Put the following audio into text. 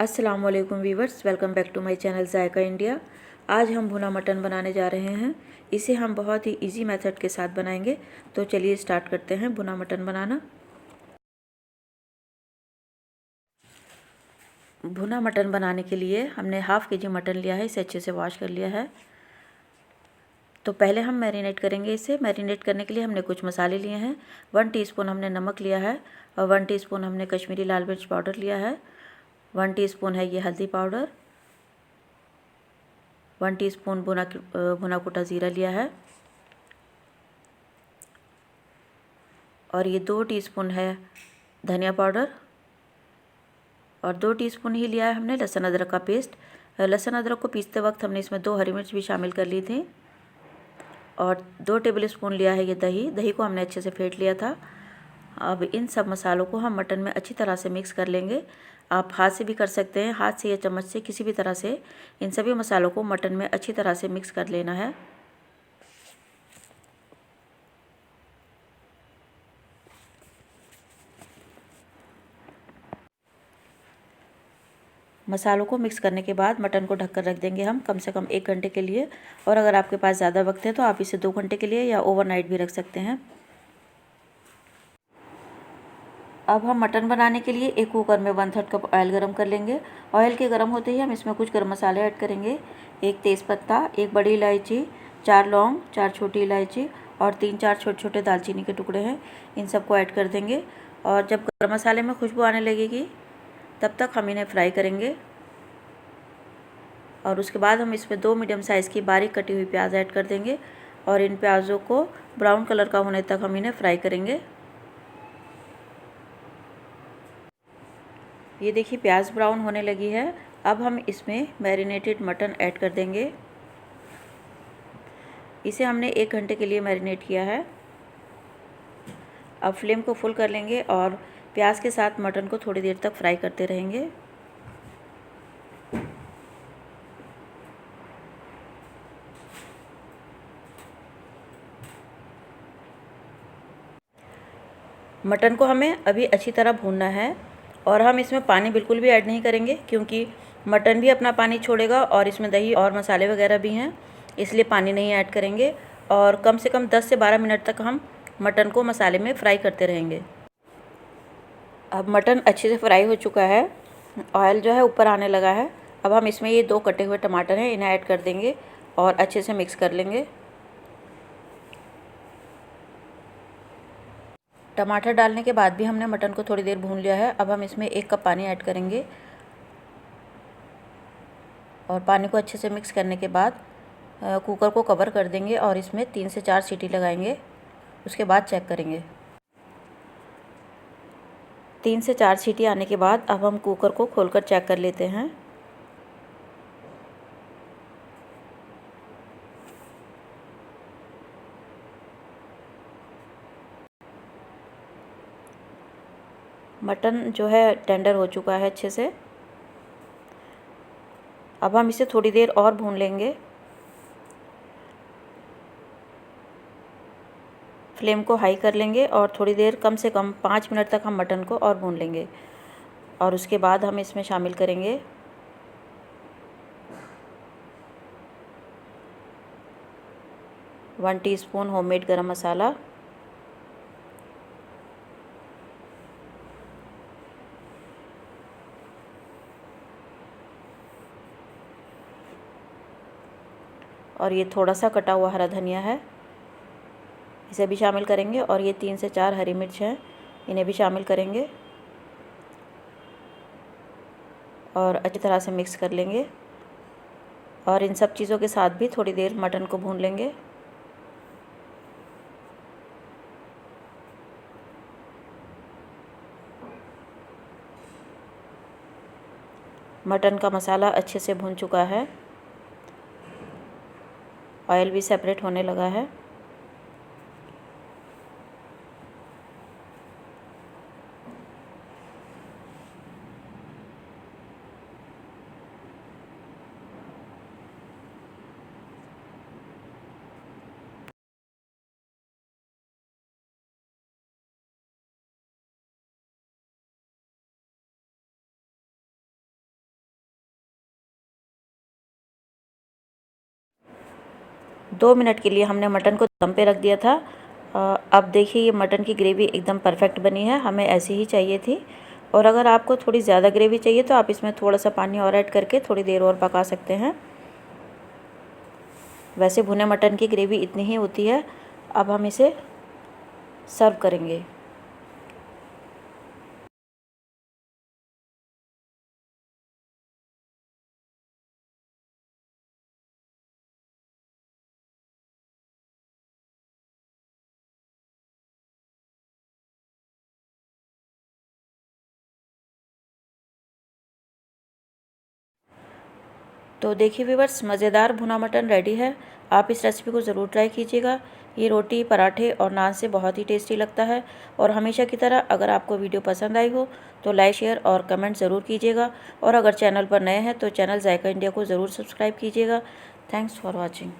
अस्सलाम वालेकुम viewers, welcome back to my channel Zaika India. आज हम भुना मटन बनाने जा रहे हैं। इसे हम बहुत ही इजी मेथड के साथ बनाएंगे। तो चलिए स्टार्ट करते हैं भुना मटन बनाना। भुना मटन बनाने के लिए हमने हाफ़ के जी मटन लिया है। इसे अच्छे से वॉश कर लिया है। तो पहले हम मैरिनेट करेंगे इसे। मैरिनेट करने के लिए हमने कुछ मसाले लिए हैं। 1 टीस्पून हमने नमक लिया है और 1 टीस्पून हमने कश्मीरी लाल मिर्च पाउडर लिया है। 1 टीस्पून है ये हल्दी पाउडर। 1 टीस्पून भुना कुटा ज़ीरा लिया है और ये 2 टीस्पून है धनिया पाउडर और 2 टीस्पून ही लिया है हमने लहसुन अदरक का पेस्ट। लहसुन अदरक को पीसते वक्त हमने इसमें 2 हरी मिर्च भी शामिल कर ली थी और 2 टेबलस्पून लिया है ये दही को हमने अच्छे से फेंट लिया था। अब इन सब मसालों को हम मटन में अच्छी तरह से मिक्स कर लेंगे। आप हाथ से भी कर सकते हैं, हाथ से या चम्मच से, किसी भी तरह से इन सभी मसालों को मटन में अच्छी तरह से मिक्स कर लेना है। मसालों को मिक्स करने के बाद मटन को ढककर रख देंगे हम कम से कम 1 घंटे के लिए। और अगर आपके पास ज़्यादा वक्त है तो आप इसे 2 घंटे के लिए या ओवरनाइट भी रख सकते हैं। अब हम मटन बनाने के लिए एक कुकर में 1/3 कप ऑयल गरम कर लेंगे। ऑयल के गरम होते ही हम इसमें कुछ गरम मसाले ऐड करेंगे। 1 तेज़पत्ता, 1 बड़ी इलायची, 4 लौंग, 4 छोटी इलायची और 3-4 छोटे छोटे दालचीनी के टुकड़े हैं। इन सबको ऐड कर देंगे और जब गरम मसाले में खुशबू आने लगेगी तब तक हम इन्हें फ्राई करेंगे। और उसके बाद हम इसमें 2 मीडियम साइज़ की बारीक कटी हुई प्याज ऐड कर देंगे और इन प्याज़ों को ब्राउन कलर का होने तक हम इन्हें फ्राई करेंगे। ये देखिए प्याज ब्राउन होने लगी है। अब हम इसमें मैरिनेटेड मटन ऐड कर देंगे। इसे हमने 1 घंटे के लिए मैरिनेट किया है। अब फ्लेम को फुल कर लेंगे और प्याज के साथ मटन को थोड़ी देर तक फ्राई करते रहेंगे। मटन को हमें अभी अच्छी तरह भूनना है और हम इसमें पानी बिल्कुल भी ऐड नहीं करेंगे क्योंकि मटन भी अपना पानी छोड़ेगा और इसमें दही और मसाले वगैरह भी हैं, इसलिए पानी नहीं ऐड करेंगे। और कम से कम 10 से 12 मिनट तक हम मटन को मसाले में फ्राई करते रहेंगे। अब मटन अच्छे से फ्राई हो चुका है, ऑयल जो है ऊपर आने लगा है। अब हम इसमें ये 2 कटे हुए टमाटर हैं, इन्हें ऐड कर देंगे और अच्छे से मिक्स कर लेंगे। टमाटर डालने के बाद भी हमने मटन को थोड़ी देर भून लिया है। अब हम इसमें 1 कप पानी ऐड करेंगे और पानी को अच्छे से मिक्स करने के बाद कुकर को कवर कर देंगे और इसमें 3 से 4 सीटी लगाएंगे। उसके बाद चेक करेंगे। 3 से 4 सीटी आने के बाद अब हम कुकर को खोलकर चेक कर लेते हैं। मटन जो है टेंडर हो चुका है अच्छे से। अब हम इसे थोड़ी देर और भून लेंगे। फ्लेम को हाई कर लेंगे और थोड़ी देर कम से कम 5 मिनट तक हम मटन को और भून लेंगे। और उसके बाद हम इसमें शामिल करेंगे 1 टीस्पून होममेड गरम मसाला, और ये थोड़ा सा कटा हुआ हरा धनिया है, इसे भी शामिल करेंगे। और ये 3 से 4 हरी मिर्च हैं, इन्हें भी शामिल करेंगे और अच्छी तरह से मिक्स कर लेंगे। और इन सब चीज़ों के साथ भी थोड़ी देर मटन को भून लेंगे। मटन का मसाला अच्छे से भून चुका है, ऑयल भी सेपरेट होने लगा है। 2 मिनट के लिए हमने मटन को दम पे रख दिया था। अब देखिए ये मटन की ग्रेवी एकदम परफेक्ट बनी है, हमें ऐसी ही चाहिए थी। और अगर आपको थोड़ी ज़्यादा ग्रेवी चाहिए तो आप इसमें थोड़ा सा पानी और ऐड करके थोड़ी देर और पका सकते हैं। वैसे भुने मटन की ग्रेवी इतनी ही होती है। अब हम इसे सर्व करेंगे। तो देखिए व्यूअर्स, मज़ेदार भुना मटन रेडी है। आप इस रेसिपी को ज़रूर ट्राई कीजिएगा। ये रोटी, पराठे और नान से बहुत ही टेस्टी लगता है। और हमेशा की तरह अगर आपको वीडियो पसंद आई हो तो लाइक, शेयर और कमेंट ज़रूर कीजिएगा। और अगर चैनल पर नए हैं तो चैनल जायका इंडिया को ज़रूर सब्सक्राइब कीजिएगा। Thanks for watching.